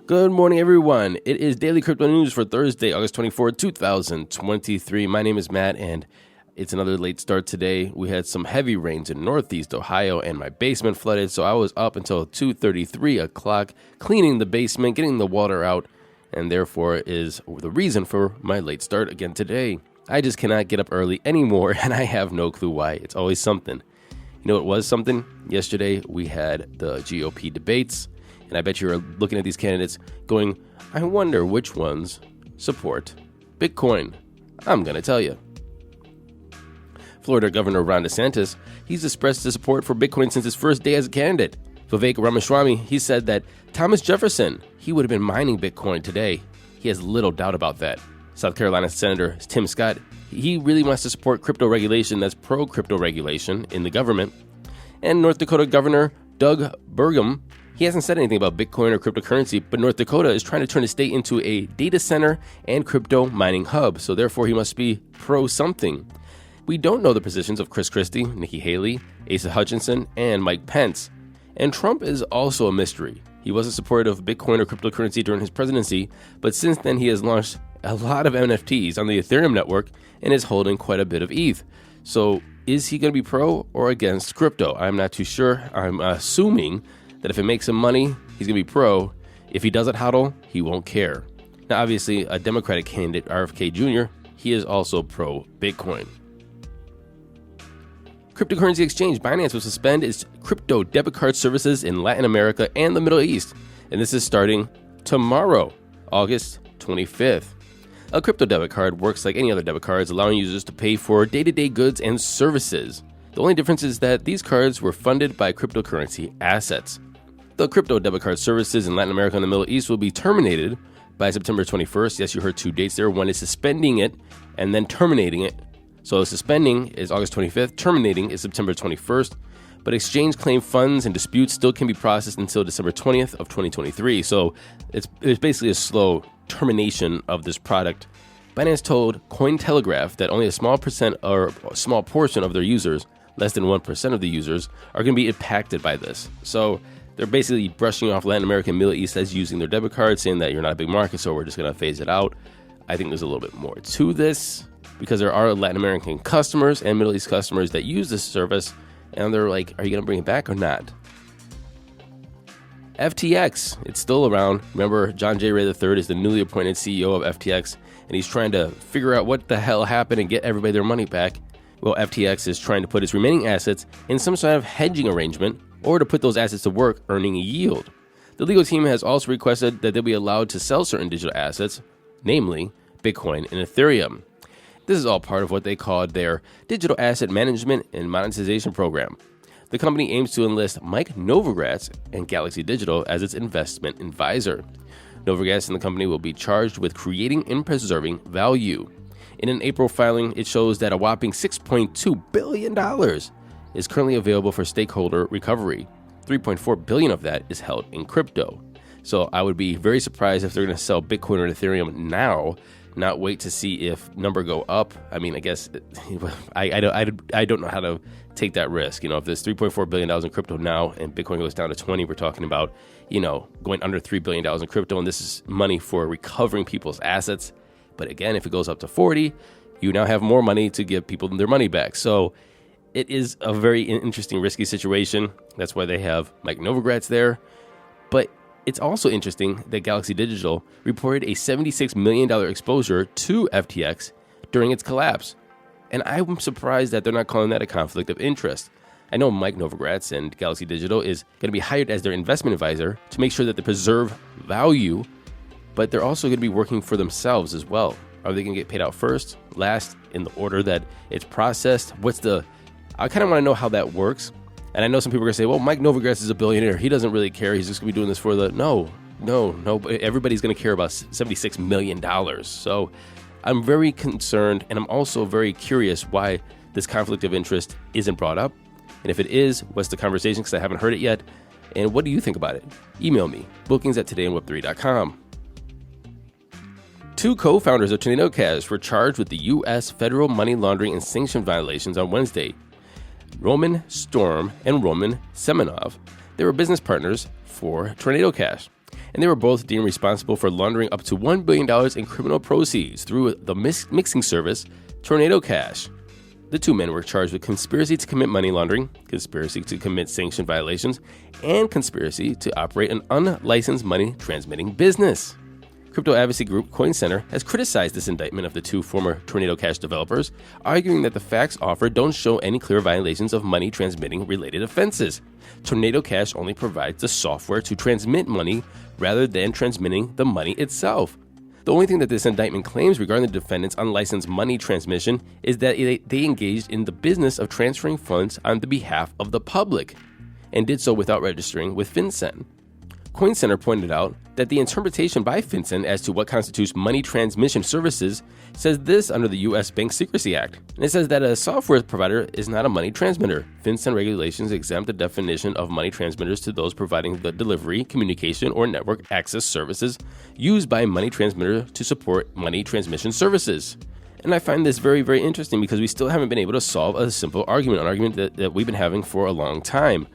Good morning, everyone. It is Daily Crypto News for Thursday, August 24th, 2023. My name is Matt, and it's another late start today. We had some heavy rains in Northeast Ohio, and my basement flooded, so I was up until 2:33 o'clock cleaning the basement, getting the water out, and therefore is the reason for my late start again today. I just cannot get up early anymore, and I have no clue why. It's always something. You know, it was something. Yesterday, we had the GOP debates. And I bet you're looking at these candidates going, I wonder which ones support Bitcoin. I'm going to tell you. Florida Governor Ron DeSantis, he's expressed his support for Bitcoin since his first day as a candidate. Vivek Ramaswamy, he said that Thomas Jefferson, he would have been mining Bitcoin today. He has little doubt about that. South Carolina Senator Tim Scott, he really wants to support crypto regulation that's pro-crypto regulation in the government. And North Dakota Governor Doug Burgum, he hasn't said anything about Bitcoin or cryptocurrency, but North Dakota is trying to turn the state into a data center and crypto mining hub, so therefore he must be pro-something. We don't know the positions of Chris Christie, Nikki Haley, Asa Hutchinson, and Mike Pence. And Trump is also a mystery. He wasn't supportive of Bitcoin or cryptocurrency during his presidency, but since then he has launched a lot of NFTs on the Ethereum network and is holding quite a bit of ETH. So is he going to be pro or against crypto? I'm not too sure. I'm assuming that if it makes him money, he's going to be pro. If he doesn't hodl, he won't care. Now, obviously, a Democratic candidate, RFK Jr., he is also pro-Bitcoin. Cryptocurrency exchange Binance will suspend its crypto debit card services in Latin America and the Middle East. And this is starting tomorrow, August 25th. A crypto debit card works like any other debit cards, allowing users to pay for day-to-day goods and services. The only difference is that these cards were funded by cryptocurrency assets. The crypto debit card services in Latin America and the Middle East will be terminated by September 21st. Yes, you heard two dates there. One is suspending it and then terminating it. So suspending is August 25th, terminating is September 21st. But exchange claim funds and disputes still can be processed until December 20th of 2023. So it's basically a slow termination of this product. Binance told Cointelegraph that only a small percent or a small portion of their users, less than 1% of the users, are going to be impacted by this. So they're basically brushing off Latin America and Middle East as using their debit card, saying that you're not a big market, so we're just going to phase it out. I think there's a little bit more to this because there are Latin American customers and Middle East customers that use this service, and they're like, are you going to bring it back or not? FTX, it's still around. Remember, John J. Ray III is the newly appointed CEO of FTX, and he's trying to figure out what the hell happened and get everybody their money back. Well, FTX is trying to put its remaining assets in some sort of hedging arrangement or to put those assets to work earning a yield. The legal team has also requested that they be allowed to sell certain digital assets, namely Bitcoin and Ethereum. This is all part of what they called their digital asset management and monetization program. The company aims to enlist Mike Novogratz and Galaxy Digital as its investment advisor. Novogratz and the company will be charged with creating and preserving value. In an April filing, it shows that a whopping $6.2 billion is currently available for stakeholder recovery. $3.4 billion of that is held in crypto. So I would be very surprised if they're going to sell Bitcoin or Ethereum now, not wait to see if number go up. I mean, I guess I don't know how to take that risk. You know, if there's $3.4 billion in crypto now and Bitcoin goes down to 20, we're talking about, you know, going under $3 billion in crypto, and this is money for recovering people's assets. But again, if it goes up to 40, you now have more money to give people their money back. So it is a very interesting, risky situation. That's why they have Mike Novogratz there. But it's also interesting that Galaxy Digital reported a $76 million exposure to FTX during its collapse. And I'm surprised that they're not calling that a conflict of interest. I know Mike Novogratz and Galaxy Digital is going to be hired as their investment advisor to make sure that they preserve value, but they're also going to be working for themselves as well. Are they going to get paid out first, last, in the order that it's processed? I kind of want to know how that works. And I know some people are going to say, well, Mike Novogratz is a billionaire. He doesn't really care. He's just going to be doing this for the... No. Everybody's going to care about $76 million. So I'm very concerned, and I'm also very curious why this conflict of interest isn't brought up. And if it is, what's the conversation? Because I haven't heard it yet. And what do you think about it? Email me, bookings@todayinweb3.com. Two co-founders of Tornado Cash were charged with the U.S. federal money laundering and sanction violations on Wednesday. Roman Storm and Roman Semenov. They were business partners for Tornado Cash. and they were both deemed responsible for laundering up to $1 billion in criminal proceeds through the mixing service Tornado Cash. The two men were charged with conspiracy to commit money laundering, conspiracy to commit sanction violations, and conspiracy to operate an unlicensed money transmitting business. Crypto advocacy group CoinCenter has criticized this indictment of the two former Tornado Cash developers, arguing that the facts offered don't show any clear violations of money transmitting related offenses. Tornado Cash only provides the software to transmit money rather than transmitting the money itself. The only thing that this indictment claims regarding the defendants' unlicensed money transmission is that they engaged in the business of transferring funds on the behalf of the public, and did so without registering with FinCEN. CoinCenter pointed out that the interpretation by FinCEN as to what constitutes money transmission services says this under the U.S. Bank Secrecy Act. And it says that a software provider is not a money transmitter. FinCEN regulations exempt the definition of money transmitters to those providing the delivery, communication, or network access services used by money transmitter to support money transmission services. And I find this very, very interesting because we still haven't been able to solve a simple argument, an argument that we've been having for a long time.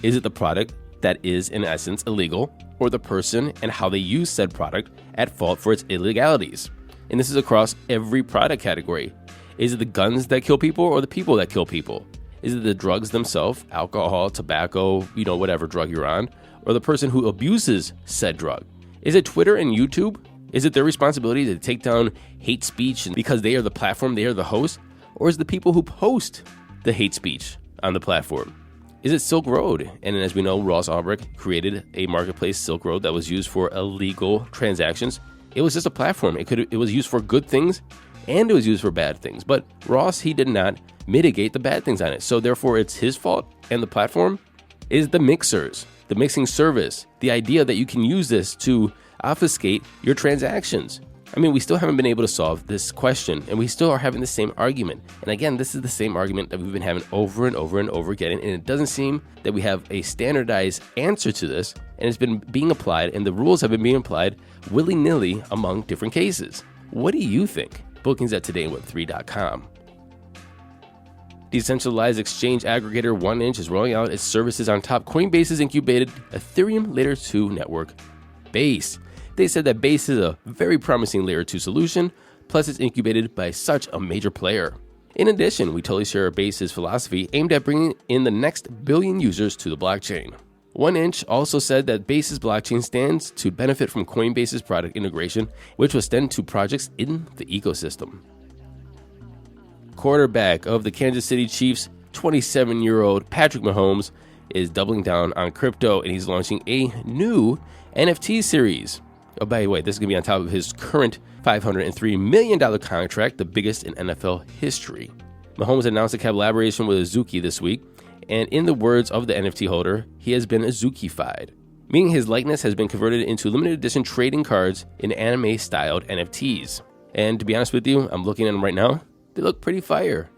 Is it the product that is in essence illegal, or the person and how they use said product at fault for its illegalities? And this is across every product category. Is it the guns that kill people or the people that kill people? Is it the drugs themselves, alcohol, tobacco, whatever drug you're on, or the person who abuses said drug? Is it Twitter and YouTube? Is it their responsibility to take down hate speech because they are the platform, they are the host? Or is it the people who post the hate speech on the platform? Is it Silk Road? And as we know, Ross Ulbricht created a marketplace, Silk Road, that was used for illegal transactions. It was just a platform. It was used for good things and it was used for bad things. But Ross, he did not mitigate the bad things on it. So therefore, it's his fault. And the platform is the mixers, the mixing service, the idea that you can use this to obfuscate your transactions. I mean, we still haven't been able to solve this question, and we still are having the same argument. And again, this is the same argument that we've been having over and over and over again, and it doesn't seem that we have a standardized answer to this, and it's been being applied, and the rules have been being applied willy-nilly among different cases. What do you think? Bookings at todayweb3.com. Decentralized exchange aggregator 1inch is rolling out its services on top Coinbase's incubated Ethereum Layer 2 network, Base. They said that Base is a very promising Layer 2 solution, plus it's incubated by such a major player. In addition, we totally share Base's philosophy aimed at bringing in the next billion users to the blockchain. 1inch also said that Base's blockchain stands to benefit from Coinbase's product integration, which will extend to projects in the ecosystem. Quarterback of the Kansas City Chiefs, 27-year-old Patrick Mahomes, is doubling down on crypto, and he's launching a new NFT series. Oh, by the way, this is going to be on top of his current $503 million contract, the biggest in NFL history. Mahomes announced a collaboration with Azuki this week, and in the words of the NFT holder, he has been Azuki-fied, meaning his likeness has been converted into limited edition trading cards in anime-styled NFTs. And to be honest with you, I'm looking at them right now. They look pretty fire.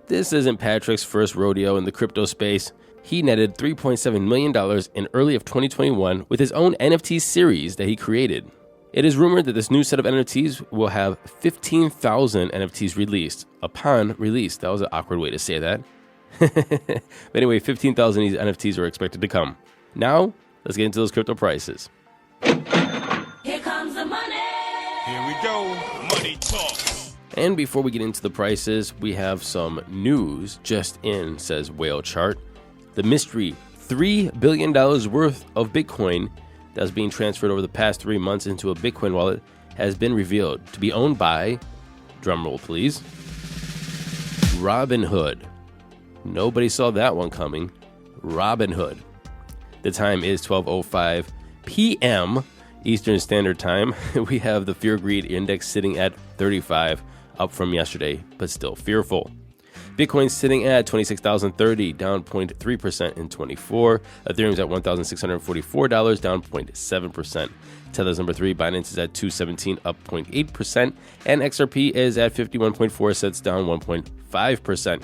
This isn't Patrick's first rodeo in the crypto space. He netted $3.7 million in early of 2021 with his own NFT series that he created. It is rumored that this new set of NFTs will have 15,000 NFTs released upon release. That was an awkward way to say that. But anyway, 15,000 of these NFTs are expected to come. Now, let's get into those crypto prices. Here comes the money. Here we go. Money talk. And before we get into the prices, we have some news just in, says Whale Chart. The mystery $3 billion worth of Bitcoin that was being transferred over the past 3 months into a Bitcoin wallet has been revealed to be owned by, drumroll please, Robinhood. Nobody saw that one coming. Robinhood. The time is 12:05 p.m. Eastern Standard Time. We have the Fear Greed Index sitting at 35, up from yesterday, but still fearful. Bitcoin sitting at $26,030, down 0.3% in 24. Ethereum's at $1,644, down 0.7%. Tether's number 3, Binance is at 217, up 0.8%. And XRP is at 51.4 cents, down 1.5%.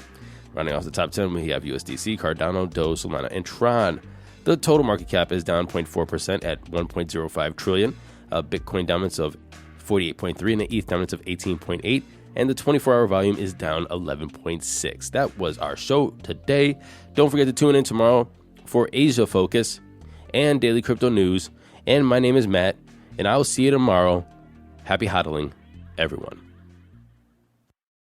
Rounding off the top 10, we have USDC, Cardano, Doge, Solana, and Tron. The total market cap is down 0.4% at $1.05 trillion. Bitcoin dominance of 48.3 and the ETH dominance of 18.8. And the 24-hour volume is down 11.6. That was our show today. Don't forget to tune in tomorrow for Asia Focus and Daily Crypto News. And my name is Matt, and I will see you tomorrow. Happy hodling, everyone.